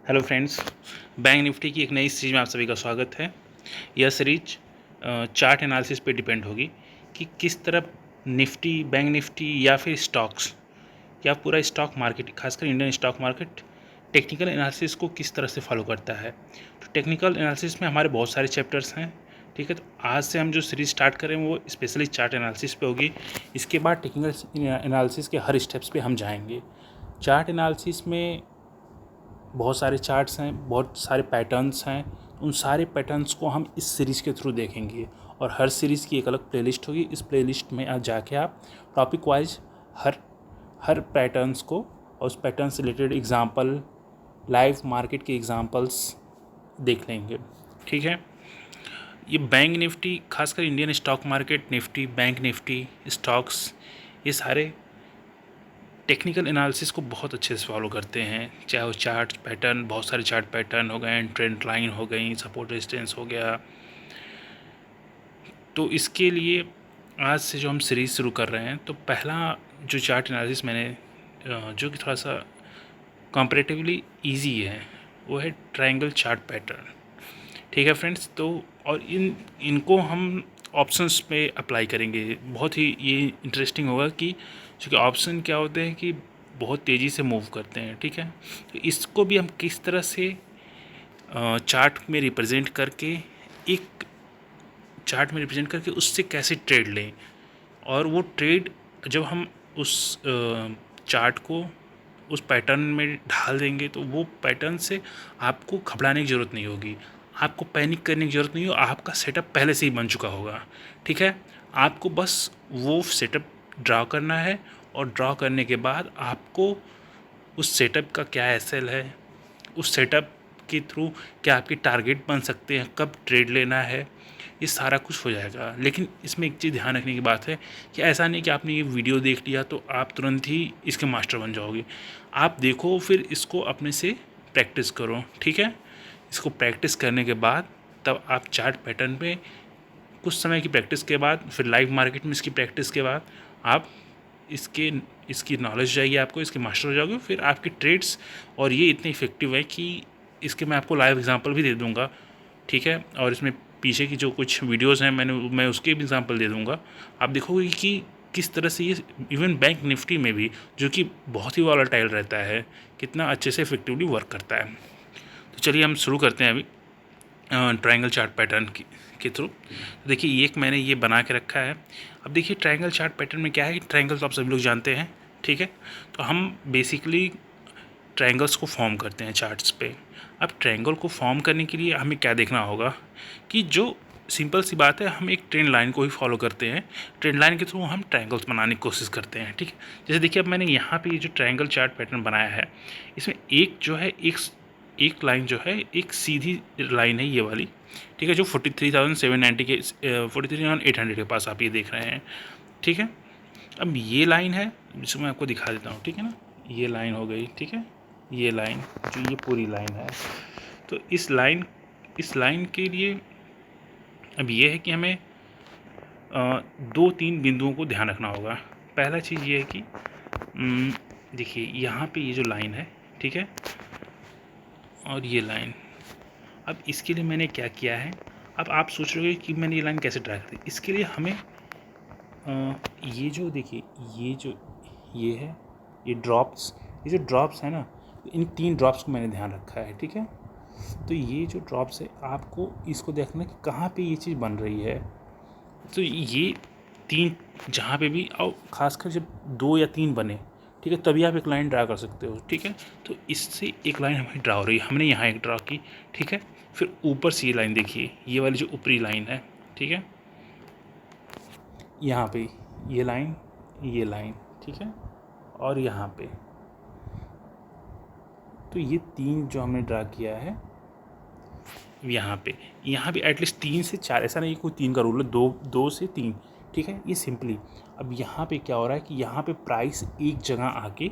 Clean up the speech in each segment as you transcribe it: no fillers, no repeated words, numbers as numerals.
Hello friends, bank Nifty की एक नई सीरीज में आप सभी का स्वागत है। यह सीरीज चार्ट एनालिसिस पे डिपेंड होगी कि किस तरह निफ्टी, बैंक निफ्टी या फिर स्टॉक्स या पूरा स्टॉक मार्केट, खासकर Indian stock market technical analysis को किस तरह से फॉलो करता है। तो टेक्निकल एनालिसिस में हमारे बहुत सारे चैप्टर्स हैं, ठीक है। तो आज से हम जो सीरीज स्टार्ट करें वो स्पेशली चार्ट एनालिसिस पे होगी। इसके बाद टेक्निकल एनालिसिस के हर स्टेप्स पे हम जाएंगे। चार्ट एनालिसिस में बहुत सारे चार्ट्स हैं, बहुत सारे पैटर्न्स हैं। उन सारे पैटर्न्स को हम इस सीरीज़ के थ्रू देखेंगे और हर सीरीज़ की एक अलग प्लेलिस्ट होगी। इस प्लेलिस्ट में जाके आप टॉपिक वाइज हर हर पैटर्न्स को और उस पैटर्न से रिलेटेड एग्जांपल, लाइव मार्केट के एग्जांपल्स देख लेंगे, ठीक है। ये बैंक निफ्टी, खासकर Indian stock market Nifty, bank Nifty, stocks, ये सारे टेक्निकल एनालिसिस को बहुत अच्छे से फॉलो करते हैं। चाहे वो चार्ट पैटर्न, बहुत सारे चार्ट पैटर्न हो गए, ट्रेंड लाइन हो गई, सपोर्ट रेजिस्टेंस हो गया। तो इसके लिए आज से जो हम सीरीज़ शुरू कर रहे हैं, तो पहला जो चार्ट एनालिसिस मैंने जो कि थोड़ा सा कंपैरेटिवली इजी है, वो है ट्रायंगल चार्ट पैटर्न, ठीक है फ्रेंड्स। तो और इनको हम ऑप्शंस पे अप्लाई करेंगे। बहुत ही ये इंटरेस्टिंग होगा कि चूँकि ऑप्शन क्या होते हैं कि बहुत तेज़ी से मूव करते हैं, ठीक है। तो इसको भी हम किस तरह से चार्ट में रिप्रेजेंट करके, एक चार्ट में रिप्रेजेंट करके उससे कैसे ट्रेड लें, और वो ट्रेड जब हम उस चार्ट को उस पैटर्न में ढाल देंगे तो वो पैटर्न से आपको घबराने की ज़रूरत नहीं होगी, आपको पैनिक करने की ज़रूरत नहीं हो। आपका सेटअप पहले से ही बन चुका होगा, ठीक है। आपको बस वो सेटअप ड्रा करना है और ड्रा करने के बाद आपको उस सेटअप का क्या एसएल है, उस सेटअप के थ्रू क्या आपके टारगेट बन सकते हैं, कब ट्रेड लेना है, ये सारा कुछ हो जाएगा। लेकिन इसमें एक चीज़ ध्यान रखने की बात है कि ऐसा नहीं कि आपने ये वीडियो देख लिया तो आप तुरंत ही इसके मास्टर बन जाओगे। आप देखो, फिर इसको अपने से प्रैक्टिस करो, ठीक है। इसको प्रैक्टिस करने के बाद तब आप चार्ट पैटर्न पे कुछ समय की प्रैक्टिस के बाद, फिर लाइव मार्केट में इसकी प्रैक्टिस के बाद आप इसकी नॉलेज जाएगी आपको, इसके मास्टर हो जाओगे। फिर आपके ट्रेड्स, और ये इतने इफेक्टिव है कि इसके मैं आपको लाइव एग्जांपल भी दे दूंगा, ठीक है। और इसमें पीछे की जो कुछ वीडियोस हैं मैं उसके भी एग्जांपल दे दूंगा। आप देखोगे कि किस तरह से ये इवन बैंक निफ्टी में भी, जो कि बहुत ही वॉलेटाइल रहता है, कितना अच्छे से इफेक्टिवली वर्क करता है। तो चलिए हम शुरू करते हैं अभी ट्रायंगल चार्ट पैटर्न के थ्रू। तो देखिए ये एक मैंने ये बना के रखा है। अब देखिए ट्रायंगल चार्ट पैटर्न में क्या है कि ट्रायंगल तो आप सभी लोग जानते हैं, ठीक है। तो हम बेसिकली ट्रायंगल्स को फॉर्म करते हैं चार्ट्स पे। अब ट्रायंगल को फॉर्म करने के लिए हमें क्या देखना होगा कि जो सिंपल सी बात है, हम एक ट्रेंड लाइन को ही फॉलो करते हैं। ट्रेंड लाइन के थ्रू हम ट्रायंगल्स बनाने की कोशिश करते हैं, ठीक है। जैसे देखिए अब मैंने यहाँ पे ये जो ट्रायंगल चार्ट पैटर्न बनाया है, इसमें एक जो है एक लाइन जो है, एक सीधी लाइन है ये वाली, ठीक है, जो 43,790 के 43,800 के पास आप ये देख रहे हैं, ठीक है। अब ये लाइन है जिसको मैं आपको दिखा देता हूँ, ठीक है ना। ये लाइन हो गई, ठीक है। ये लाइन, जो ये पूरी लाइन है, तो इस लाइन के लिए अब ये है कि हमें दो तीन बिंदुओं को ध्यान रखना होगा। पहला चीज़ ये है कि देखिए यहाँ पे ये जो लाइन है, ठीक है, और ये लाइन, अब इसके लिए मैंने क्या किया है। अब आप सोच रहे हो कि मैंने ये लाइन कैसे ड्रा कर दी। इसके लिए हमें ये जो देखिए, ये है, ये जो ड्रॉप्स है ना, इन तीन ड्रॉप्स को मैंने ध्यान रखा है, ठीक है। तो ये जो ड्रॉप्स है, आपको इसको देखना कि कहाँ पे ये चीज़ बन रही है। तो ये तीन जहाँ पे भी, और ख़ासकर जब दो या तीन बने, ठीक है, तभी आप एक लाइन ड्रा कर सकते हो, ठीक है। तो इससे एक लाइन हमें ड्रा हो रही है, हमने यहाँ एक ड्रा की, ठीक है। फिर ऊपर से ये लाइन देखिए, ये वाली जो ऊपरी लाइन है, ठीक है, यहाँ पे ये लाइन, ठीक है, और यहाँ पे, तो ये तीन जो हमने ड्रा किया है यहाँ पे एटलीस्ट 3 से 4, ऐसा नहीं कोई 3 का रूल है, 2 से 3, ठीक है। ये सिंपली अब यहाँ पे क्या हो रहा है कि यहाँ पे प्राइस एक जगह आके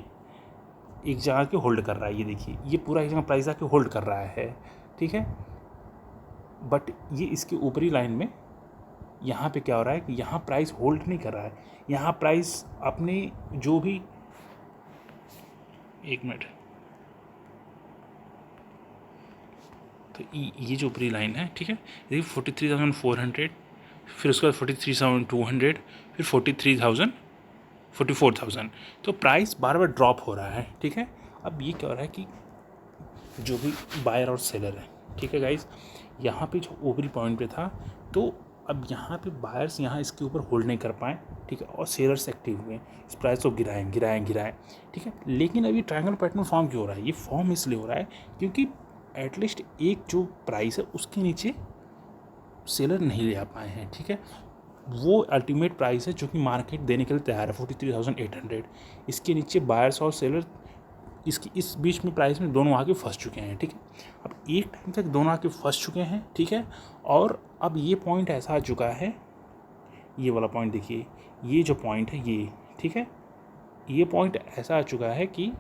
होल्ड कर रहा है। ये देखिए, ये पूरा एक जगह प्राइस आके होल्ड कर रहा है, ठीक है। बट ये इसके ऊपरी लाइन में यहाँ पे क्या हो रहा है कि यहाँ प्राइस होल्ड नहीं कर रहा है। यहाँ प्राइस अपने जो भी, एक मिनट, तो ये जो ऊपरी लाइन है, ठीक है, ये 43,400, फिर उसके बाद 43,200, फिर 43,000, 44,000। तो प्राइस बार बार ड्रॉप हो रहा है, ठीक है। अब ये क्या हो रहा है कि जो भी बायर और सेलर है, ठीक है गाइस, यहाँ पे जो ऊपरी पॉइंट पे था, तो अब यहाँ पे बायर्स यहाँ इसके ऊपर होल्ड नहीं कर पाए, ठीक है, और सेलर्स एक्टिव हुए, इस प्राइस को गिराएं, ठीक है। लेकिन अभी ट्रायंगल पैटर्न फॉर्म क्यों हो रहा है? ये फॉर्म इसलिए हो रहा है क्योंकि एटलीस्ट एक जो प्राइस है उसके नीचे सेलर नहीं ले आ पाए हैं, ठीक है। वो अल्टीमेट प्राइस है जो कि मार्केट देने के लिए तैयार है, 43,800। इसके नीचे बायर्स और सेलर इसकी इस बीच में प्राइस में दोनों आके फंस चुके हैं, ठीक है। अब एक टाइम तक दोनों आके फंस चुके हैं, ठीक है। और अब ये पॉइंट ऐसा आ चुका है, ये वाला पॉइंट देखिए, ये जो पॉइंट है ये, ठीक है, ये पॉइंट ऐसा आ चुका है कि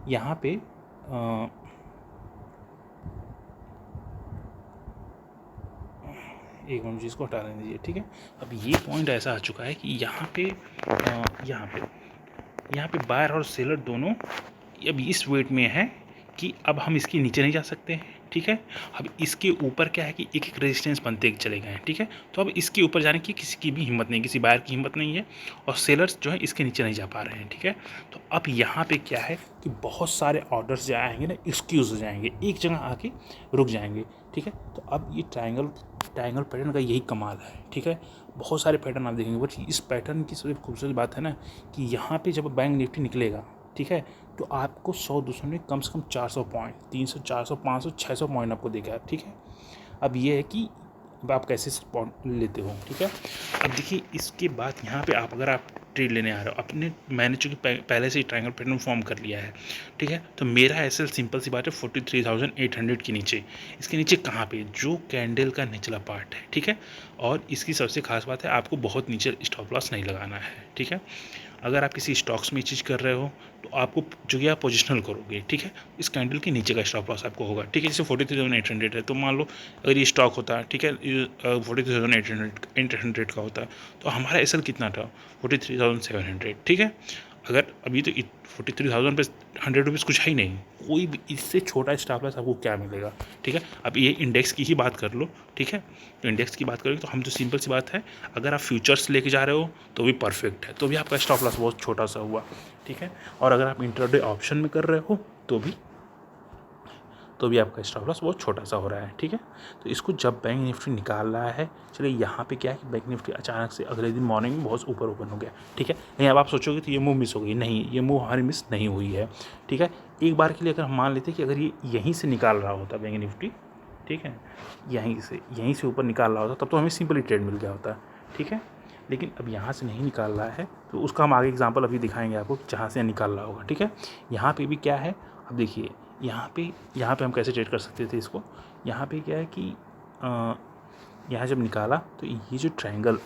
यहाँ पे एक मिनट मुझे इसको हटा लेने दीजिए, ठीक है। अब ये पॉइंट ऐसा आ चुका है कि यहाँ पे बायर और सेलर दोनों अब इस वेट में है कि अब हम इसके नीचे नहीं जा सकते हैं, ठीक है। अब इसके ऊपर क्या है कि एक एक रेजिस्टेंस बनते चले गए हैं, ठीक है। तो अब इसके ऊपर जाने की किसी की भी हिम्मत नहीं, किसी बायर की हिम्मत नहीं है, और सेलर्स जो है इसके नीचे नहीं जा पा रहे हैं, ठीक है। तो अब यहाँ पे क्या है कि बहुत सारे ऑर्डर्स जो आएंगे ना, एक्सक्यूज हो जाएंगे, एक जगह आके रुक जाएंगे, ठीक है। तो अब ये ट्रायंगल पैटर्न का यही कमाल है, ठीक है। बहुत सारे पैटर्न आप देखेंगे, बट इस पैटर्न की सबसे खूबसूरत बात है ना कि यहाँ पे जब बैंक निफ्टी निकलेगा, ठीक है, तो आपको 100-200 में कम से कम 400 पॉइंट, 300, 400, 500, 600 पॉइंट आपको देगा, ठीक है। अब ये है कि अब आप कैसे पॉइंट लेते हो, ठीक है। अब देखिए इसके बाद यहाँ पे अगर आप ट्रेड लेने आ रहे हो, मैंने चूँकि पहले से ही ट्रायंगल पैटर्न फॉर्म कर लिया है, ठीक है। तो मेरा एसएल सिंपल सी बात है 43,800 के नीचे, इसके नीचे कहाँ पे, जो कैंडल का निचला पार्ट है, ठीक है। और इसकी सबसे खास बात है, आपको बहुत नीचे स्टॉप लॉस नहीं लगाना है, ठीक है। अगर आप किसी स्टॉक्स में चीज़ कर रहे हो तो आपको जो कि आप पोजिशनल करोगे, ठीक है, इस कैंडल के नीचे का स्टॉप लॉस आपको होगा, ठीक है। जैसे 43,800 है, तो मान लो अगर ये स्टॉक होता है, ठीक है, 43,800 का होता है, तो हमारा एसएल कितना था, 43,700, ठीक है। अगर अभी तो 43,000 पे 100 रुपीज़ कुछ है ही नहीं, कोई भी इससे छोटा स्टॉप लॉस आपको क्या मिलेगा, ठीक है। अब ये इंडेक्स की ही बात कर लो, ठीक है। तो इंडेक्स की बात करेंगे तो हम तो सिंपल सी बात है, अगर आप फ्यूचर्स लेके जा रहे हो तो भी परफेक्ट है, तो भी आपका स्टॉप लॉस बहुत छोटा सा हुआ, ठीक है। और अगर आप इंट्राडे ऑप्शन में कर रहे हो तो भी आपका स्टॉप लॉस बहुत छोटा सा हो रहा है, ठीक है। तो इसको जब बैंक निफ्टी निकाल रहा है, चलिए यहाँ पे क्या है कि बैंक निफ्टी अचानक से अगले दिन मॉर्निंग में बहुत ऊपर ओपन हो गया, ठीक है। नहीं, अब आप सोचोगे तो ये मूव मिस हो गई, नहीं, ये मूव हमारी मिस नहीं हुई है, ठीक है। एक बार के लिए अगर हम मान लेते कि अगर ये यहीं से निकाल रहा होता बैंक निफ्टी, ठीक है, यहीं से ऊपर निकाल रहा होता, तब तो हमें सिंपली ट्रेड मिल गया होता, ठीक है। लेकिन अब यहाँ से नहीं निकाल रहा है, तो उसका हम आगे एग्जांपल अभी दिखाएंगे आपको जहाँ से निकाल रहा होगा, ठीक है। यहाँ पे भी क्या है, अब देखिए यहाँ पे हम कैसे ट्रेड कर सकते थे इसको। यहाँ पे क्या है कि यहाँ जब निकाला तो ये जो ट्रायंगल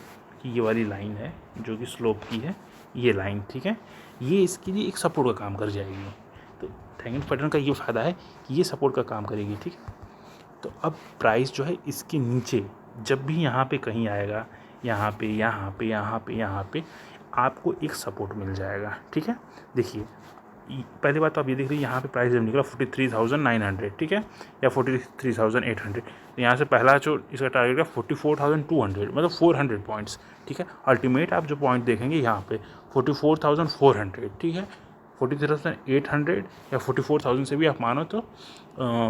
की ये वाली लाइन है जो कि स्लोप की है, ये लाइन, ठीक है, ये इसके लिए एक सपोर्ट का काम कर जाएगी। तो ट्रायंगल पैटर्न का ये फ़ायदा है कि ये सपोर्ट का काम करेगी, ठीक है। तो अब प्राइस जो है इसके नीचे जब भी यहाँ पे कहीं आएगा, यहाँ पे आपको एक सपोर्ट मिल जाएगा, ठीक है। देखिए पहली बात तो आप ये देख रहे हैं, यहाँ पे प्राइस जब निकला 43,900, ठीक है, या 43,800, तो यहाँ से पहला जो इसका टारगेट है 44,200, मतलब 400 पॉइंट्स, ठीक है। अल्टीमेट आप जो पॉइंट देखेंगे यहाँ पे 44,400, ठीक है, 43,800 या 44,000 से भी आप मानो तो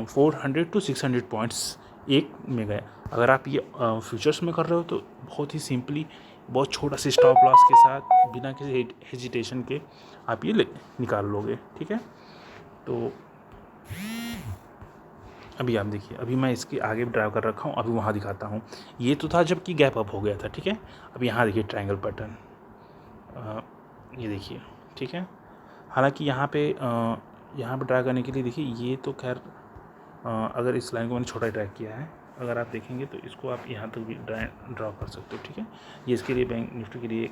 400 to 600 पॉइंट्स एक में गए। अगर आप ये फ्यूचर्स में कर रहे हो तो बहुत ही सिंपली, बहुत छोटा सा स्टॉप लॉस के साथ, बिना किसी हेजिटेशन के आप ये निकाल लोगे, ठीक है। तो अभी आप देखिए, अभी मैं इसके आगे ड्राइव कर रखा हूँ, अभी वहाँ दिखाता हूँ। ये तो था जबकि गैप अप हो गया था, ठीक है। अब यहाँ देखिए ट्रायंगल पैटर्न, ये देखिए, ठीक है। हालांकि यहाँ पे ड्रा करने के लिए देखिए, ये तो खैर अगर इस लाइन को मैंने छोटा ड्रैग किया है, अगर आप देखेंगे तो इसको आप यहाँ तक भी ड्रा कर सकते हो, ठीक है। ये इसके लिए बैंक निफ्टी के लिए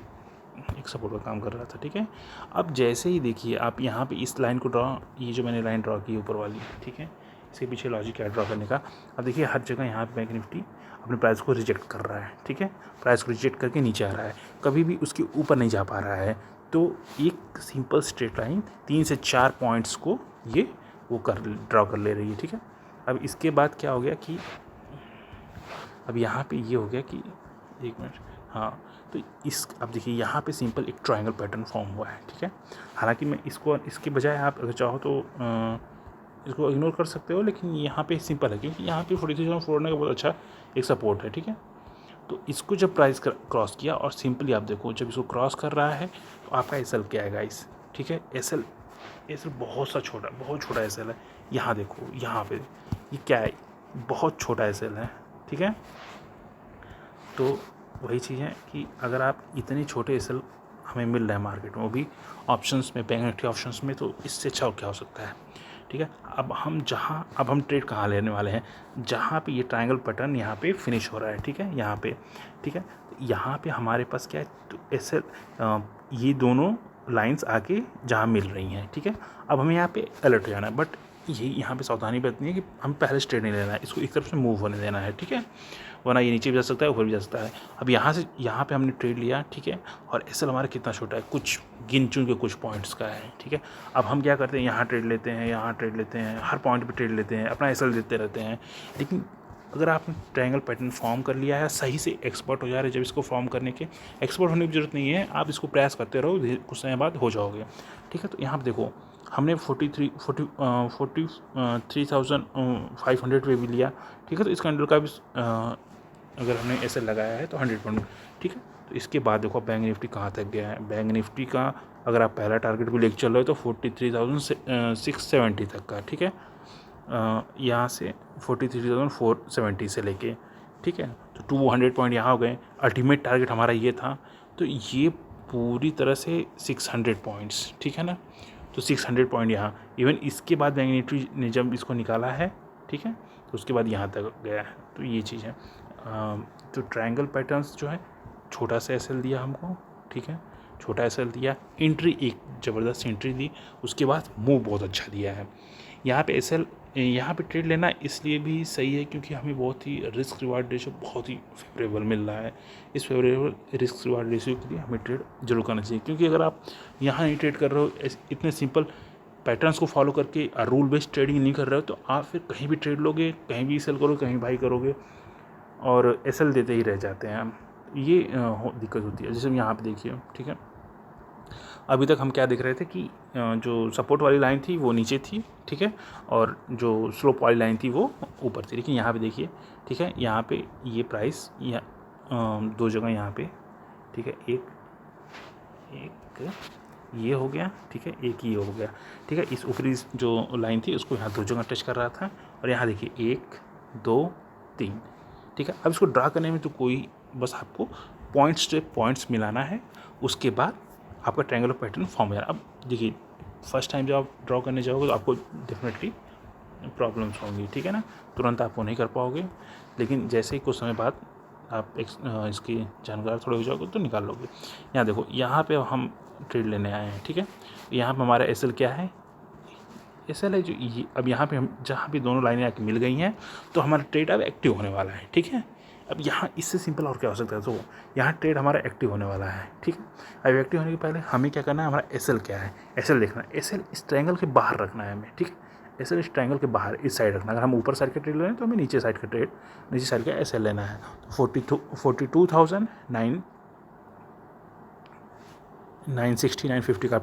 एक सपोर्ट का काम कर रहा था, ठीक है। अब जैसे ही देखिए आप यहाँ पे इस लाइन को ये जो मैंने लाइन ड्रा की ऊपर वाली, ठीक है, इसके पीछे लॉजिक है ड्रा करने का। अब देखिए हर जगह यहाँ पे बैंक निफ्टी अपने प्राइस को रिजेक्ट कर रहा है, ठीक है, प्राइस को रिजेक्ट करके नीचे आ रहा है, कभी भी उसके ऊपर नहीं जा पा रहा है। तो एक सिंपल स्ट्रेट लाइन 3 से 4 पॉइंट्स को ये वो ड्रॉ कर ले रही है, ठीक है। अब इसके बाद क्या हो गया कि अब यहाँ पे ये हो गया कि 1 मिनट, हाँ, तो अब देखिए यहाँ पे सिंपल एक ट्रायंगल पैटर्न फॉर्म हुआ है, ठीक है। हालांकि मैं इसके बजाय आप अगर चाहो तो इसको इग्नोर कर सकते हो, लेकिन यहाँ पे सिंपल है क्योंकि यहाँ पे 43,400 का बहुत अच्छा एक सपोर्ट है, ठीक है। तो इसको जब प्राइस क्रॉस किया और सिंपली आप देखो जब इसको क्रॉस कर रहा है तो आपका एसएल क्या है गाइस, ठीक है। एसएल बहुत छोटा एसएल है। यहाँ देखो यहाँ पे ये क्या है, बहुत छोटा एसएल है, ठीक है। तो वही चीज़ है कि अगर आप इतने छोटे एसएल हमें मिल रहा है मार्केट में, वो भी ऑप्शंस में, बैंक निफ्टी ऑप्शंस में, तो इससे अच्छा क्या हो सकता है, ठीक है। अब हम ट्रेड कहाँ लेने वाले हैं, जहाँ पे ये ट्रायंगल पैटर्न यहाँ पे फिनिश हो रहा है, ठीक है, यहाँ पे, ठीक है। तो यहाँ पे हमारे पास क्या है, तो ऐसे ये दोनों लाइंस आके जहाँ मिल रही हैं, ठीक है। अब हमें यहाँ पे अलर्ट हो जाना है, बट यही यहाँ पे सावधानी बरतनी है कि हम पहले से ट्रेड नहीं लेना है, इसको एक तरफ से मूव होने देना है, ठीक है, वरना ये नीचे भी जा सकता है, ऊपर भी जा सकता है। अब यहाँ पे हमने ट्रेड लिया, ठीक है, और एसएल हमारा कितना छोटा है, कुछ गिन चुन के कुछ पॉइंट्स का है, ठीक है। अब हम क्या करते हैं, यहाँ ट्रेड लेते हैं, यहाँ ट्रेड लेते हैं, हर पॉइंट पे ट्रेड लेते हैं, अपना एसएल देते रहते हैं। लेकिन अगर आपने ट्रायंगल पैटर्न फॉर्म कर लिया है, सही से एक्सपर्ट हो जा रहे हैं, जब इसको फॉर्म करने के एक्सपर्ट होने की जरूरत नहीं है, आप इसको प्रयास करते रहो, कुछ समय बाद हो जाओगे, ठीक है। तो यहाँ पर देखो हमने 43,500 पे भी लिया, ठीक है। तो इस कैंडल का भी अगर हमने ऐसे लगाया है तो 100 पॉइंट, ठीक है। तो इसके बाद देखो बैंक निफ्टी कहाँ तक गया है। बैंक निफ्टी का अगर आप पहला टारगेट भी लेके चल रहे हो तो 43,670 तक का, ठीक है। यहाँ से 43,470 से लेके, ठीक है, तो 200 पॉइंट यहाँ हो गए। अल्टीमेट टारगेट हमारा ये था, तो ये पूरी तरह से 600 पॉइंट्स, ठीक है ना। तो 600 पॉइंट यहाँ, इवन इसके बाद बैंक निफ्टी ने जब इसको निकाला है, ठीक है, तो उसके बाद यहाँ तक गया है। तो ये चीज़ है। तो ट्रायंगल पैटर्न्स जो है, छोटा सा एसएल दिया हमको, ठीक है, छोटा एसएल दिया, एंट्री एक ज़बरदस्त एंट्री दी, उसके बाद मूव बहुत अच्छा दिया है। यहाँ पे एसएल, यहाँ पे ट्रेड लेना इसलिए भी सही है क्योंकि हमें बहुत ही रिस्क रिवार्ड रेशियो बहुत ही फेवरेबल मिल रहा है। इस फेवरेबल रिस्क रिवार्ड रेशियो के लिए हमें ट्रेड जरूर करना चाहिए, क्योंकि अगर आप यहाँ नहीं ट्रेड कर रहे हो, इतने सिंपल पैटर्न्स को फॉलो करके रूल बेस्ड ट्रेडिंग नहीं कर रहे हो, तो आप फिर कहीं भी ट्रेड लोगे, कहीं भी सेल करोगे, कहीं बाई करोगे और एसएल देते ही रह जाते हैं। ये दिक्कत होती है। जैसे हम यहाँ पे देखिए, ठीक है, अभी तक हम क्या देख रहे थे कि जो सपोर्ट वाली लाइन थी वो नीचे थी, ठीक है, और जो स्लोप वाली लाइन थी वो ऊपर थी। लेकिन यहाँ पे देखिए, ठीक है, यहाँ पे ये प्राइस दो जगह यहाँ पे, ठीक है, एक ये हो गया, ठीक है, एक ये हो गया, ठीक है। इस ऊपरी जो लाइन थी उसको यहाँ दो जगह टच कर रहा था, और यहाँ देखिए 1 2 3, ठीक है। अब इसको ड्रा करने में तो कोई, बस आपको पॉइंट्स मिलाना है, उसके बाद आपका ट्रायंगुलर पैटर्न फॉर्म हो जाना। अब देखिए फर्स्ट टाइम जब आप ड्रॉ करने जाओगे तो आपको डेफिनेटली प्रॉब्लम्स होंगी, ठीक है ना, तुरंत आप वो नहीं कर पाओगे, लेकिन जैसे ही कुछ समय बाद आप इसकी जानकार थोड़े हो जाओगे तो निकाल लोगे। यहाँ देखो, यहाँ पे हम ट्रेड लेने आए हैं, ठीक है। यहाँ पे हमारा एसएल क्या है, एसएल है जो ये, अब यहाँ पे हम जहाँ भी दोनों लाइनें आके मिल गई हैं तो हमारा ट्रेड अब एक्टिव होने वाला है, ठीक है। अब यहाँ इससे सिंपल और क्या हो सकता है, तो यहाँ ट्रेड हमारा एक्टिव होने वाला है, ठीक है। अब एक्टिव होने के पहले हमें क्या करना है, हमारा एसएल क्या है, एसएल देखना है, एसएल इस ट्रायंगल के बाहर रखना है हमें, ठीक है। एसएल इस ट्रायंगल के बाहर इस साइड रखना है। अगर हम ऊपर साइड का ट्रेड ले रहे हैं तो हमें नीचे साइड का एसएल लेना है। तो 42,960 950 का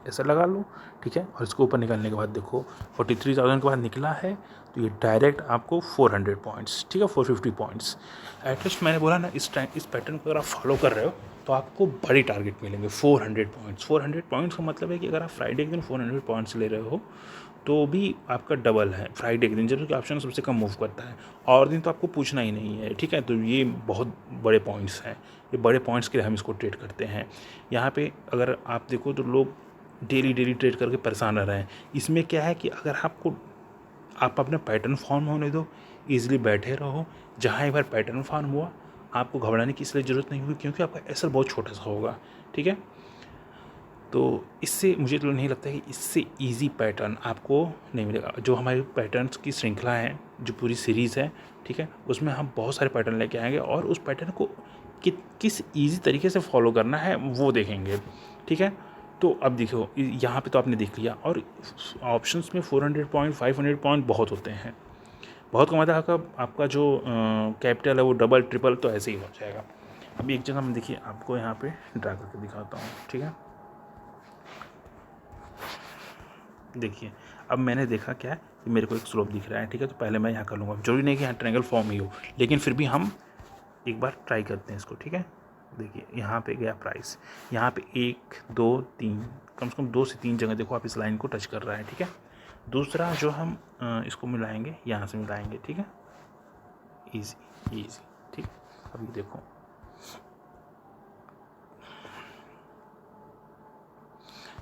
ऐसा लगा लो, ठीक है। और इसको ऊपर निकालने के बाद देखो 43,000 के बाद निकला है, तो ये डायरेक्ट आपको 400 पॉइंट्स, ठीक है, 450 पॉइंट्स एटलीस्ट। मैंने बोला ना, इस पैटर्न को अगर आप फॉलो कर रहे हो तो आपको बड़ी टारगेट मिलेंगे, 400 पॉइंट्स। 400 पॉइंट्स का मतलब है कि अगर आप फ्राइडे के दिन 400 पॉइंट्स ले रहे हो तो भी आपका डबल है फ्राइडे के दिन, जबकि ऑप्शन सबसे कम मूव करता है, और दिन तो आपको पूछना ही नहीं है, ठीक है। तो ये बहुत बड़े पॉइंट्स हैं, ये बड़े पॉइंट्स के लिए हम इसको ट्रेड करते हैं। यहाँ पे अगर आप देखो तो लोग डेली ट्रेड करके परेशान रह रहे हैं। इसमें क्या है कि अगर आप अपना पैटर्न फॉर्म होने दो, ईजिली बैठे रहो, जहाँ एक बार पैटर्न फॉर्म हुआ आपको घबराने की इसलिए ज़रूरत नहीं होगी, क्योंकि आपका एसएल बहुत छोटा सा होगा, ठीक है। तो इससे मुझे तो नहीं लगता कि इससे इजी पैटर्न आपको नहीं मिलेगा। जो हमारी पैटर्न्स की श्रृंखला है, जो पूरी सीरीज़ है, ठीक है, उसमें हम बहुत सारे पैटर्न लेके आएंगे और उस पैटर्न को किस इजी तरीके से फॉलो करना है वो देखेंगे, ठीक है। तो अब देखो यहाँ पे तो आपने देख लिया, और ऑप्शंस में 400 पॉइंट 500 पॉइंट बहुत होते हैं, बहुत कम आता है। आपका जो कैपिटल है वो डबल ट्रिपल तो ऐसे ही हो जाएगा। अभी एक जगह मैं देखिए आपको यहाँ पे ड्रा करके दिखाता हूँ, ठीक है। देखिए अब मैंने देखा क्या है कि मेरे को एक स्लोप दिख रहा है, ठीक है। तो पहले मैं यहाँ कर लूँगा, जरूरी नहीं कि यहाँ ट्रायंगल फॉर्म ही हो, लेकिन फिर भी हम एक बार ट्राई करते हैं इसको, ठीक है। देखिए यहाँ पे गया प्राइस, यहाँ पे 1 2 3 कम से कम 2 से 3 जगह देखो आप इस लाइन को टच कर रहा है, ठीक है। दूसरा जो हम इसको मिलाएंगे, यहाँ से मिलाएंगे, ठीक है। इजी इजी, ठीक। अभी देखो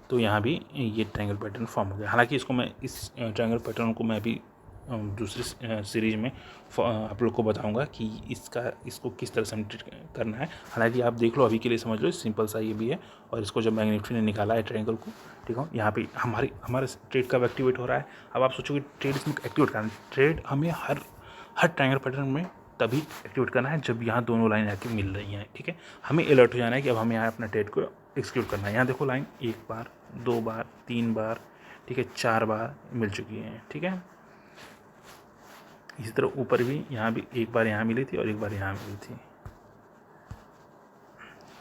तो यहाँ भी ये ट्रायंगल पैटर्न फॉर्म हो गया। हालांकि इसको मैं इस ट्रायंगल पैटर्न को मैं अभी दूसरी सीरीज में आप लोग को बताऊंगा कि इसको किस तरह से करना है। हालांकि आप देख लो, अभी के लिए समझ लो सिंपल सा ये भी है। और इसको जब बैंक निफ्टी ने निकाला है ट्रायंगल को, ठीक है, यहाँ पे हमारा ट्रेड कब एक्टिवेट हो रहा है। अब आप सोचोगे ट्रेड इसमें एक्टिवेट करना है, ट्रेड हमें हर ट्रायंगल पैटर्न में तभी एक्टिवेट करना है जब यहाँ दोनों लाइन आके मिल रही हैं, ठीक है। हमें अलर्ट हो जाना है कि अब हमें यहाँ अपना ट्रेड को एक्सिक्यूट करना है। यहाँ देखो लाइन 1 बार 2 बार 3 बार, ठीक है, 4 बार मिल चुकी है, ठीक है। इसी तरह ऊपर भी यहाँ भी 1 बार यहाँ मिली थी और 1 बार यहाँ मिली थी।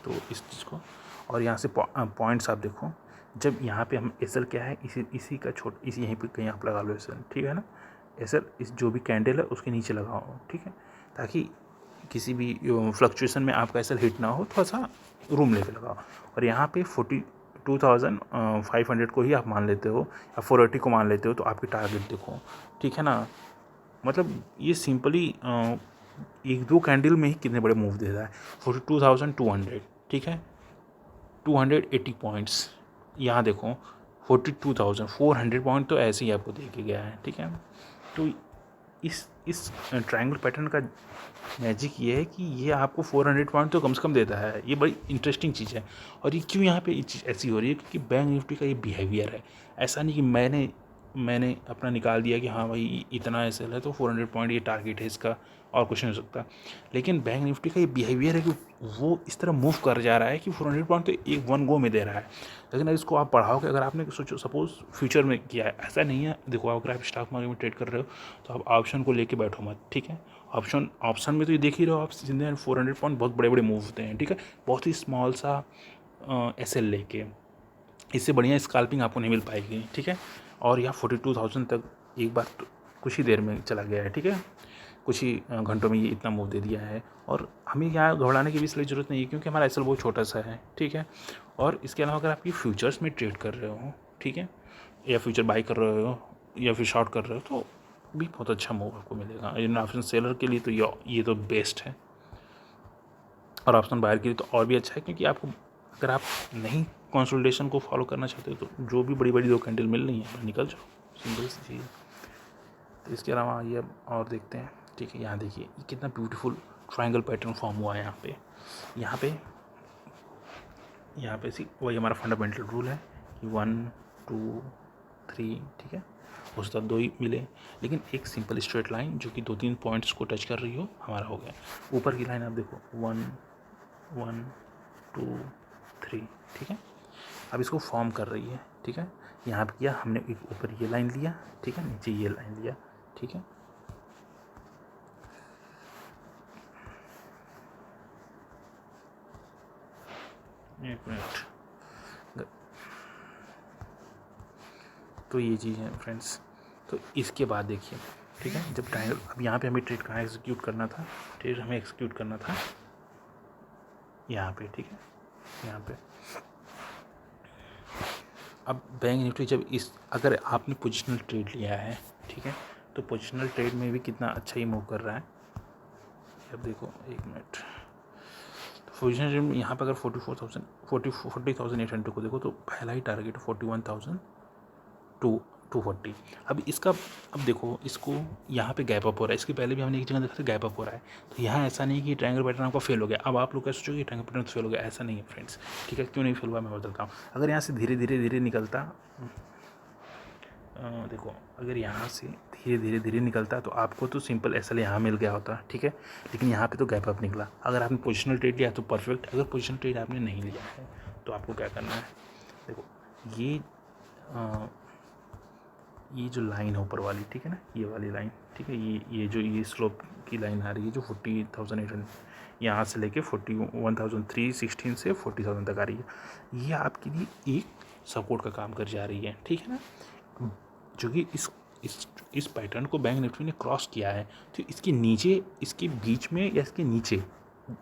तो इस चीज़ को, और यहाँ से पॉइंट्स आप देखो, जब यहाँ पे हम एसएल क्या है, इसी का इसी यहीं पे कहीं आप लगा लो एसएल, ठीक है ना। एसएल इस जो भी कैंडल है उसके नीचे लगाओ, ठीक है, ताकि किसी भी फ्लक्चुएशन में आपका एसएल हिट ना हो, थोड़ा सा रूम लेके लगाओ। और यहाँ पे 42,500 को ही आप मान लेते हो या 480 को मान लेते हो, तो आपकी टारगेट देखो, ठीक है ना। मतलब ये सिंपली 1-2 कैंडल में ही कितने बड़े मूव दे रहा है। 42,200, ठीक है, 280 पॉइंट्स। यहाँ देखो 42,400 पॉइंट तो ऐसे ही आपको दे के गया है, ठीक है। तो इस ट्रायंगल पैटर्न का मैजिक ये है कि ये आपको 400 पॉइंट तो कम से कम देता है। ये बड़ी इंटरेस्टिंग चीज़ है। और ये क्यों यहाँ पे ये चीज़ ऐसी हो रही है, क्योंकि बैंक निफ्टी का ये बिहेवियर है। ऐसा नहीं कि मैंने अपना निकाल दिया कि हाँ भाई इतना एसएल है तो 400 पॉइंट ये टारगेट है इसका, और कुछ नहीं हो सकता। लेकिन बैंक निफ्टी का ये बिहेवियर है कि वो इस तरह मूव कर जा रहा है कि 400 पॉइंट तो एक वन गो में दे रहा है। लेकिन अगर इसको आप बढ़ाओगे, अगर आपने सोचो सपोज फ्यूचर में किया है, ऐसा नहीं है। देखो अगर आप स्टॉक मार्केट में ट्रेड कर रहे हो तो आप ऑप्शन को लेके बैठो मत, ठीक है। ऑप्शन में तो ये देख ही रहो आप, जिंदगी 400 पॉइंट बहुत बड़े बड़े मूव होते हैं, ठीक है। बहुत ही स्मॉल सा एसएल लेके, इससे बढ़िया स्कैल्पिंग आपको नहीं मिल पाएगी, ठीक है। और यहाँ 42,000 तक एक बार तो कुछ ही देर में चला गया है, ठीक है। कुछ ही घंटों में ये इतना मूव दे दिया है। और हमें यहाँ घबराने की भी इसलिए ज़रूरत नहीं है, क्योंकि हमारा एसएल बहुत छोटा सा है, ठीक है। और इसके अलावा अगर आप ये फ्यूचर्स में ट्रेड कर रहे हो, ठीक है, या फ्यूचर बाई कर रहे हो या फिर शॉर्ट कर रहे हो, तो भी बहुत अच्छा मूव आपको मिलेगा। इन ऑप्शन सेलर के लिए तो ये तो बेस्ट है, और ऑप्शन बायर के लिए तो और भी अच्छा है। क्योंकि आपको, अगर आप नहीं कंसोलिडेशन को फॉलो करना चाहते हो, तो जो भी बड़ी बड़ी 2 कैंडल मिल रही हैं निकल जाओ, सिंपल सी चीज़। तो इसके अलावा ये और देखते हैं, ठीक है। यहाँ देखिए ये कितना ब्यूटीफुल ट्रायंगल पैटर्न फॉर्म हुआ है यहाँ पे सी वही हमारा फंडामेंटल रूल है कि 1 2 3, ठीक है। उस तरह 2 ही मिले, लेकिन एक सिंपल स्ट्रेट लाइन जो कि 2-3 पॉइंट्स को टच कर रही हो, हमारा हो गया। ऊपर की लाइन आप देखो 1 1 2 3, ठीक है। अब इसको फॉर्म कर रही है, ठीक है। यहाँ पे किया हमने, एक ऊपर ये लाइन लिया, ठीक है, नीचे ये लाइन लिया, ठीक है। एक मिनट। तो ये चीज़ है फ्रेंड्स। तो इसके बाद देखिए, ठीक है, जब ट्रायंगल, अब यहाँ पे हमें ट्रेड कहाँ एग्जीक्यूट करना था, ट्रेड हमें एग्जीक्यूट करना था यहाँ पे, ठीक है, यहाँ पे। अब बैंक निफ्टी जब अगर आपने पोजिशनल ट्रेड लिया है, ठीक है, तो पोजिशनल ट्रेड में भी कितना अच्छा ही मूव कर रहा है। अब देखो एक मिनट, तो पोजिशनल ट्रेड में यहाँ पर अगर 40,800 को देखो, तो पहला ही टारगेट 41,240। अब देखो इसको यहाँ पे गैप अप हो रहा है। इसके पहले भी हमने एक जगह देखा था गैप अप हो रहा है। तो यहाँ ऐसा नहीं कि ट्रायंगल पैटर्न आपका फेल हो गया। अब आप लोग क्या सोचोगे ट्रायंगल पैटर्न फेल हो गया, ऐसा नहीं है फ्रेंड्स, ठीक है। क्यों नहीं फेल हुआ मैं बताता हूँ। अगर यहाँ से धीरे धीरे निकलता, देखो अगर यहाँ से धीरे धीरे निकलता तो आपको तो सिंपल एसएल यहाँ मिल गया होता, ठीक है। लेकिन यहाँ पे तो गैप अप निकला। अगर आपने पोजिशनल ट्रेड लिया तो परफेक्ट, अगर पोजिशनल ट्रेड आपने नहीं लिया है तो आपको क्या करना है, देखो ये ये जो लाइन है ऊपर वाली, ठीक है ना, ये वाली लाइन, ठीक है, ये जो ये स्लोप की लाइन आ रही है जो 40,800 यहाँ से लेके 41,316 से 40,000 तक आ रही है, ये आपके लिए एक सपोर्ट का काम कर जा रही है, ठीक है ना। जो कि इस पैटर्न को बैंक निफ्टी ने क्रॉस किया है, तो इसके नीचे, इसके बीच में या इसके नीचे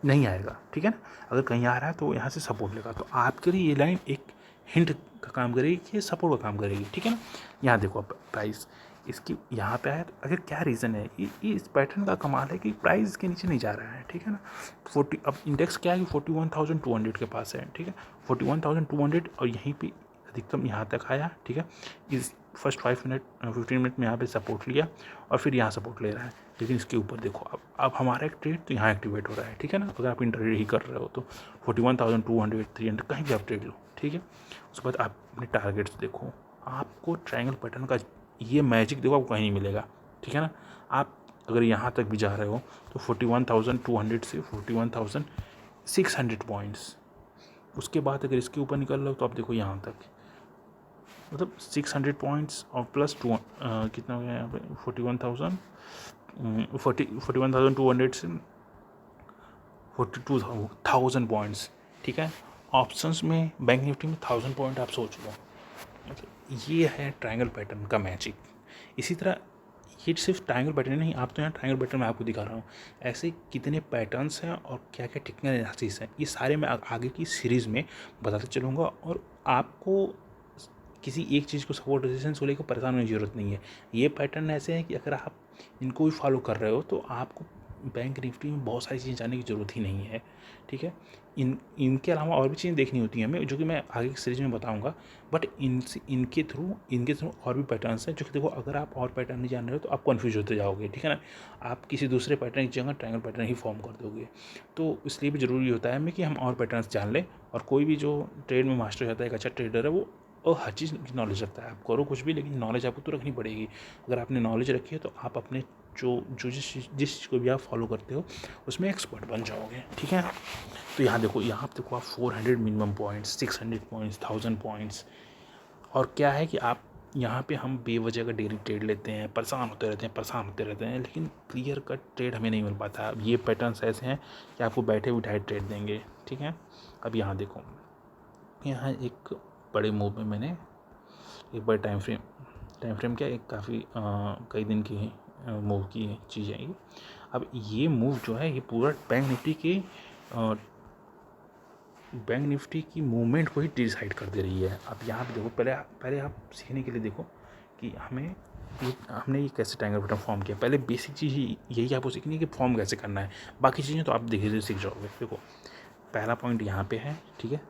नहीं आएगा, ठीक है ना। अगर कहीं आ रहा है तो यहाँ से सपोर्ट लेगा, तो आपके लिए ये लाइन एक हिंट का काम करेगी कि सपोर्ट का काम करेगी, ठीक है ना। यहाँ देखो आप प्राइस इसकी यहाँ पे आया, तो अगर क्या रीज़न है, ये इस पैटर्न का कमाल है कि प्राइस इसके नीचे नहीं जा रहा है, ठीक है ना। 40, अब इंडेक्स क्या है कि 41,200 के पास है, ठीक है, 41,200, और यहीं पे अधिकतम यहाँ तक आया, ठीक है। इस फर्स्ट 15 मिनट में यहाँ पे सपोर्ट लिया और फिर यहाँ सपोर्ट ले रहा है, लेकिन इसके ऊपर देखो अब हमारा एक ट्रेड तो यहाँ एक्टिवेट हो रहा है, ठीक है ना। अगर आप इंट्राडे ही कर रहे हो तो 41,200 300 कहीं भी आप ट्रेड लो, ठीक है। उसके बाद आप अपने टारगेट्स देखो, आपको ट्रायंगल पैटर्न का ये मैजिक देखो आपको कहीं नहीं मिलेगा, ठीक है ना। आप अगर यहाँ तक भी जा रहे हो तो 41,200 से 41,600 पॉइंट्स, उसके बाद अगर इसके ऊपर निकल रहे हो तो आप देखो यहाँ तक, मतलब 600 पॉइंट्स और प्लस कितना हो गया यहाँ पे 41,200 से 42,000 पॉइंट्स, ठीक है। ऑप्शंस में बैंक निफ्टी में 1000 पॉइंट आप सोच लो, मतलब ये है ट्रायंगल पैटर्न का मैजिक। इसी तरह ये सिर्फ ट्रायंगल पैटर्न नहीं, आप तो यहाँ ट्रायंगल पैटर्न मैं आपको दिखा रहा हूँ, ऐसे कितने पैटर्न्स हैं और क्या क्या टेक्निकल एनालिसिस हैं, ये सारे मैं आगे की सीरीज़ में बताते चलूँगा। और आपको किसी एक चीज़ को सपोर्ट रेजिस्टेंस को लेकर परेशान होने की ज़रूरत नहीं है। ये पैटर्न ऐसे हैं कि अगर आप इनको भी फॉलो कर रहे हो तो आपको बैंक निफ्टी में बहुत सारी चीज़ें जानने की ज़रूरत ही नहीं है, ठीक है। इनके अलावा और भी चीज़ें देखनी होती हैं हमें, जो कि मैं आगे की सीरीज में बताऊंगा। बट इनके थ्रू और भी पैटर्न्स हैं, जो कि देखो अगर आप और पैटर्न नहीं जान रहे हो तो आप कन्फ्यूज होते जाओगे, ठीक है ना। आप किसी दूसरे पैटर्न की जगह ट्रायंगल पैटर्न ही फॉर्म कर दोगे, तो इसलिए भी ज़रूरी होता है हमें कि हम और पैटर्न्स जान लें। और कोई भी जो ट्रेड में मास्टर होता है, एक अच्छा ट्रेडर है, वो और हर चीज़ की नॉलेज रखता है। आप करो कुछ भी, लेकिन नॉलेज आपको तो रखनी पड़ेगी। अगर आपने नॉलेज रखी है तो आप अपने जो जिस चीज़ को भी आप फॉलो करते हो उसमें एक्सपर्ट बन जाओगे, ठीक है। तो यहाँ देखो, यहाँ पे देखो आप 400 मिनिमम पॉइंट्स, 600 पॉइंट्स, 1000 पॉइंट्स, और क्या है कि आप यहाँ पे हम बेवजह का डेली ट्रेड लेते हैं, परेशान होते रहते हैं, लेकिन क्लियर कट ट्रेड हमें नहीं मिल पाता। अब ये पैटर्न्स ऐसे हैं कि आपको बैठे बिठाए ट्रेड देंगे, ठीक है। अब यहाँ देखो, यहाँ एक बड़े मूव में मैंने एक बड़े टाइम फ्रेम क्या, एक काफ़ी कई दिन की मूव की चीज़ है ये। अब ये मूव जो है, ये पूरा बैंक निफ्टी की मूवमेंट को ही डिसाइड कर दे रही है। अब यहाँ पे देखो, पहले आप सीखने के लिए देखो कि हमने ये कैसे ट्रायंगल पैटर्न फॉर्म किया। पहले बेसिक चीज़ यही आपको सीखनी है कि फॉर्म कैसे करना है, बाकी चीज़ें तो आप धीरे धीरे सीख जाओगे। देखो पहला पॉइंट यहाँ पे है, ठीक है,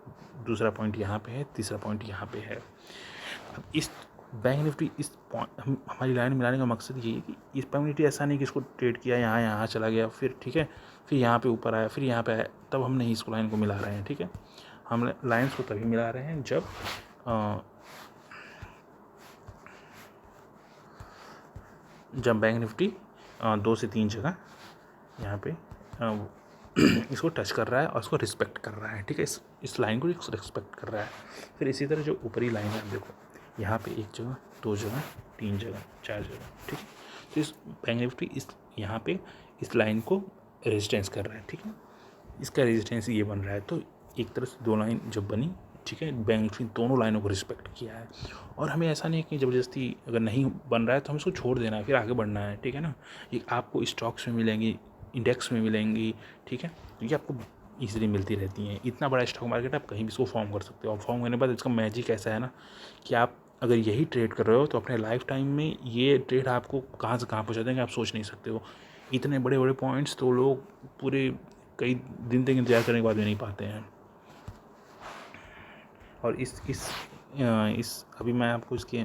दूसरा पॉइंट यहाँ पे है, तीसरा पॉइंट यहाँ पे है। अब इस बैंक निफ्टी हमारी लाइन मिलाने का मकसद ये है कि इस बैंक निफ्टी ऐसा नहीं कि इसको ट्रेड किया, यहाँ चला गया, फिर ठीक है, फिर यहाँ पे ऊपर आया, फिर यहाँ पे आया, तब हम नहीं इसको लाइन को मिला रहे हैं, ठीक है। हम लाइन्स को तभी मिला रहे हैं जब बैंक निफ्टी 2 से 3 जगह यहाँ पे इसको टच कर रहा है और इसको रिस्पेक्ट कर रहा है, ठीक है। इस लाइन को रिस्पेक्ट कर रहा है। फिर इसी तरह जो ऊपरी लाइन है, देखो यहाँ पे 1 जगह, 2 जगह, 3 जगह, 4 जगह, ठीक है। तो इस बैंक निफ्टी यहाँ पे इस लाइन को रेजिस्टेंस कर रहा है, ठीक है। इसका रेजिस्टेंस ये बन रहा है, तो एक तरह से 2 लाइन जब बनी, ठीक है, बैंक निफ्टी दोनों लाइनों को रिस्पेक्ट किया है। और हमें ऐसा नहीं है कि ज़बरदस्ती अगर नहीं बन रहा है तो हम इसको छोड़ देना है, फिर आगे बढ़ना है, ठीक है ना। ये आपको स्टॉक्स में मिलेंगी, इंडेक्स में मिलेंगी, ठीक है, तो ये आपको ईजिली मिलती रहती हैं। इतना बड़ा स्टॉक मार्केट, आप कहीं भी इसको फॉर्म कर सकते हो। और फॉर्म करने के बाद इसका मैजिक ऐसा है ना कि आप अगर यही ट्रेड कर रहे हो तो अपने लाइफ टाइम में ये ट्रेड आपको कहाँ से कहाँ पहुँचा देंगे आप सोच नहीं सकते हो। इतने बड़े बड़े पॉइंट्स तो लोग पूरे कई दिन तक इंतजार करने के बाद भी नहीं पाते हैं। और इस अभी मैं आपको इसके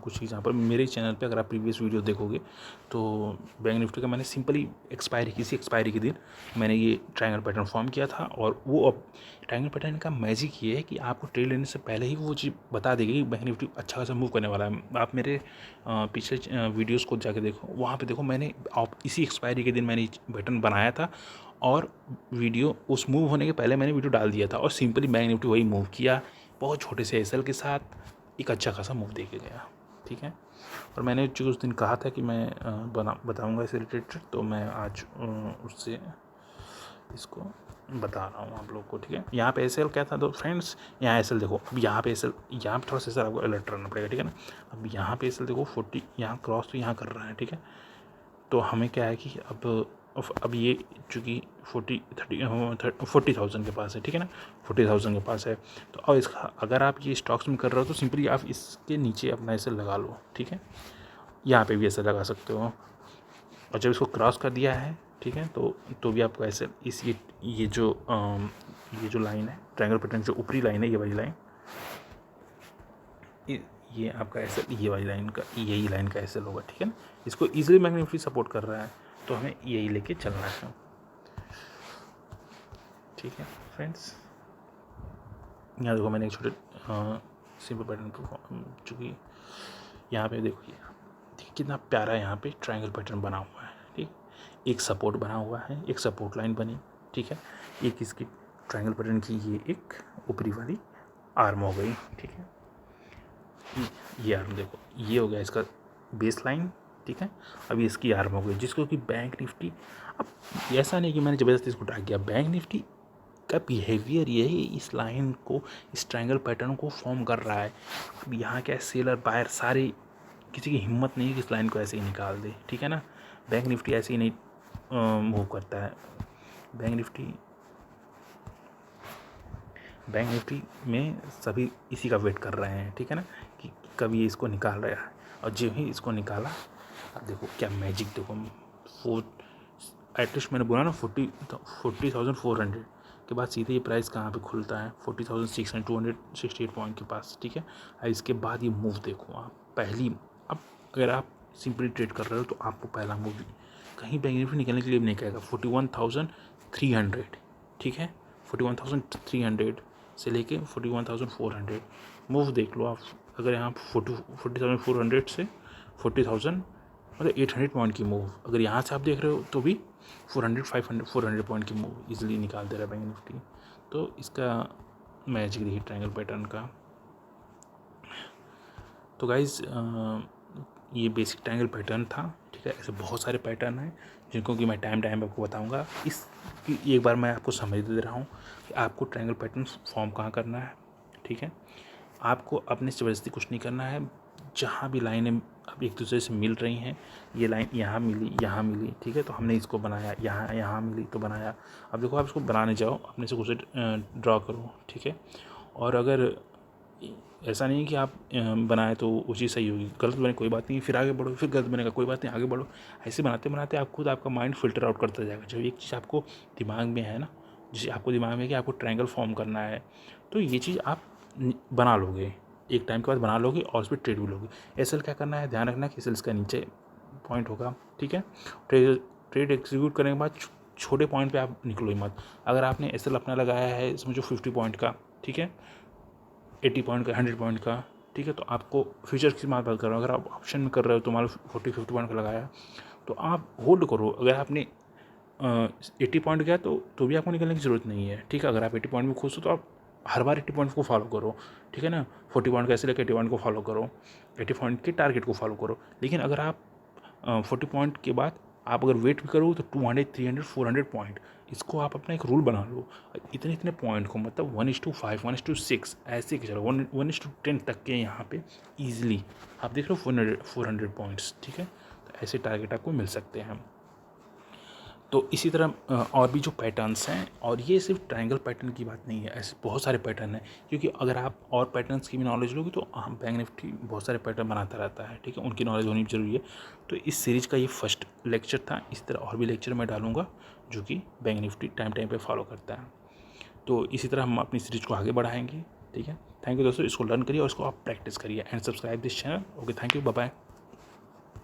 कुछ चीज़ यहाँ पर मेरे चैनल पे अगर आप प्रीवियस वीडियो देखोगे तो बैंक निफ्टी का मैंने सिंपली किसी एक्सपायरी के दिन मैंने ये ट्रायंगल पैटर्न फॉर्म किया था। और वो अब ट्रायंगल पैटर्न का मैजिक ये है कि आपको ट्रेड लेने से पहले ही वो चीज़ बता देगी कि बैंक निफ्टी अच्छा खासा मूव करने वाला है। आप मेरे पिछले वीडियोज़ को जाके देखो, वहाँ पर देखो मैंने इसी एक्सपायरी के दिन मैंने पैटर्न बनाया था और वीडियो उस मूव होने के पहले मैंने वीडियो डाल दिया था और सिंपली बैंक निफ्टी वही मूव किया बहुत छोटे से एसएल के साथ एक अच्छा खासा मूव दे के गया, ठीक है। और मैंने जो उस दिन कहा था कि मैं बताऊंगा इससे रिलेटेड, तो मैं आज उससे इसको बता रहा हूँ आप लोग को, ठीक है। यहाँ पे एसएल क्या था तो फ्रेंड्स, यहाँ एसएल देखो, अब यहाँ पे एसएल, यहाँ पे थोड़ा सा आपको अलर्ट रहना पड़ेगा, ठीक है ना। अब यहाँ पे एसएल देखो 40, यहाँ क्रॉस तो यहाँ कर रहा है, ठीक है। तो हमें क्या है कि अब ये चूँकि 40,000 के पास है, ठीक है ना, 40,000 के पास है। तो अब इसका अगर आप ये स्टॉक्स में कर रहे हो तो सिंपली आप इसके नीचे अपना ऐसे लगा लो, ठीक है। यहाँ पे भी ऐसे लगा सकते हो। और जब इसको क्रॉस कर दिया है, ठीक है, तो भी आपको ऐसे ये जो लाइन है ट्रायंगल पैटर्न, जो ऊपरी लाइन है ये वाली लाइन, ये आपका ऐसे ये वाली लाइन का, यही लाइन का ऐसे होगा, ठीक है ना। इसको इजीली बैंक निफ्टी सपोर्ट कर रहा है, तो हमें यही लेके चलना है, ठीक है फ्रेंड्स। यहाँ देखो मैंने एक छोटे सिंपल पैटर्न चूँकि यहाँ पे देखो ये कितना प्यारा यहाँ पे ट्रायंगल पैटर्न बना हुआ है, ठीक। एक सपोर्ट बना हुआ है, एक सपोर्ट लाइन बनी, ठीक है। एक इसकी ट्रायंगल पैटर्न की ये एक ऊपरी वाली आर्म हो गई, ठीक है। ये आर्म देखो, ये हो गया इसका बेस लाइन, ठीक है। अभी इसकी आर्म हो गई, जिसको कि बैंक निफ्टी, अब ऐसा नहीं कि मैंने ज़बरदस्ती इसको उठा किया, बैंक निफ्टी का बिहेवियर यही इस लाइन को, इस ट्रायंगल पैटर्न को फॉर्म कर रहा है। अब यहाँ क्या सेलर बायर सारे, किसी की हिम्मत नहीं है कि इस लाइन को ऐसे ही निकाल दे, ठीक है ना। बैंक निफ्टी ऐसे ही नहीं मूव करता है। बैंक निफ्टी में सभी इसी का वेट कर रहे हैं, ठीक है ना, कि कभी इसको निकाल रहा है। और जो ही इसको निकाला, अब देखो क्या मैजिक, देखो एटलीस्ट मैंने बोला ना 40,400 के बाद सीधे ये प्राइस कहाँ पे खुलता है 40,600 पॉइंट के पास, ठीक है। और इसके बाद ये मूव देखो आप अब अगर आप सिंपली ट्रेड कर रहे हो तो आपको पहला मूव कहीं बैंक निफ्टी निकलने के लिए भी नहीं कहेगा, 41,300, ठीक है। 41,300 से लेके 41,400 मूव देख लो आप। अगर यहाँ 40,400 से 40,000 मतलब 800 पॉइंट की मूव, अगर यहाँ से आप देख रहे हो तो भी 400 पॉइंट की मूव इजीली निकाल दे रहा है बैंक निफ्टी। तो इसका मैजिक रही ट्रायंगल पैटर्न का। तो गाइज ये बेसिक ट्रायंगल पैटर्न था, ठीक है। ऐसे बहुत सारे पैटर्न हैं जिनको कि मैं टाइम पे आपको बताऊंगा। एक बार मैं आपको समझ दे रहा हूँ कि आपको ट्रायंगल पैटर्न फॉर्म कहाँ करना है, ठीक है। आपको अपने से ज़बरदस्ती कुछ नहीं करना है। जहाँ भी लाइनें अब एक दूसरे से मिल रही हैं, ये लाइन यहाँ मिली, ठीक है, तो हमने इसको बनाया, यहाँ मिली तो बनाया। अब देखो आप इसको बनाने जाओ, अपने से कुछ ड्रॉ करो, ठीक है। और अगर ऐसा नहीं है कि आप बनाए तो वो चीज़ सही होगी, गलत बने कोई बात नहीं, फिर आगे बढ़ो, फिर गलत बनेगा कोई बात नहीं, आगे बढ़ो। ऐसे बनाते बनाते आप खुद आपका माइंड फिल्टर आउट करता जाएगा। जब एक चीज़ आपको दिमाग में है ना, जैसे आपको दिमाग में है कि आपको ट्रायंगल फॉर्म करना है, तो ये चीज़ आप बना लोगे, एक टाइम के बाद बना लोगे और उस पर ट्रेड भी लोगे। एसएल क्या करना है, ध्यान रखना कि एसएल का नीचे पॉइंट होगा, ठीक है। ट्रेड एग्जीक्यूट करने के बाद छोटे पॉइंट पे आप निकलो ही मत। अगर आपने एसएल अपना लगाया है समझो 50 पॉइंट का, ठीक है, 80 पॉइंट का, 100 पॉइंट का, ठीक है, तो आपको फ्यूचर की बात कर रहा हूँ। अगर आप ऑप्शन में कर रहे हो तो मान लो 40-50 पॉइंट का लगाया, तो आप होल्ड करो। अगर आपने 80 पॉइंट गया तो भी आपको निकलने की ज़रूरत नहीं है, ठीक है। अगर आप 80 पॉइंट में खुश हो तो आप हर बार 80 पॉइंट को फॉलो करो, ठीक है ना। 40 पॉइंट कैसे लेकर 80 पॉइंट को फॉलो करो, 80 पॉइंट के टारगेट को फॉलो करो। लेकिन अगर आप 40 पॉइंट के बाद आप अगर वेट भी करो तो 200, 300, 400 पॉइंट, इसको आप अपना एक रूल बना लो। इतने पॉइंट को मतलब 1:5, 1:6 ऐसे कि चलो 1:10 तक के यहाँ पे ईजिली आप देख लो 400 पॉइंट्स, ठीक है। तो ऐसे टारगेट आपको मिल सकते हैं। तो इसी तरह और भी जो पैटर्न्स हैं, और ये सिर्फ ट्रायंगल पैटर्न की बात नहीं है, ऐसे बहुत सारे पैटर्न हैं। क्योंकि अगर आप और पैटर्न्स की भी नॉलेज लोगे तो बैंक निफ्टी बहुत सारे पैटर्न बनाता रहता है, ठीक है, उनकी नॉलेज होनी जरूरी है। तो इस सीरीज़ का ये फर्स्ट लेक्चर था। इस तरह और भी लेक्चर मैं डालूंगा जो कि बैंक निफ्टी टाइम पे फॉलो करता है। तो इसी तरह हम अपनी सीरीज़ को आगे बढ़ाएंगे, ठीक है। थैंक यू दोस्तों, इसको लर्न करिए और इसको आप प्रैक्टिस करिए and subscribe this channel. Okay, thank you, bye bye.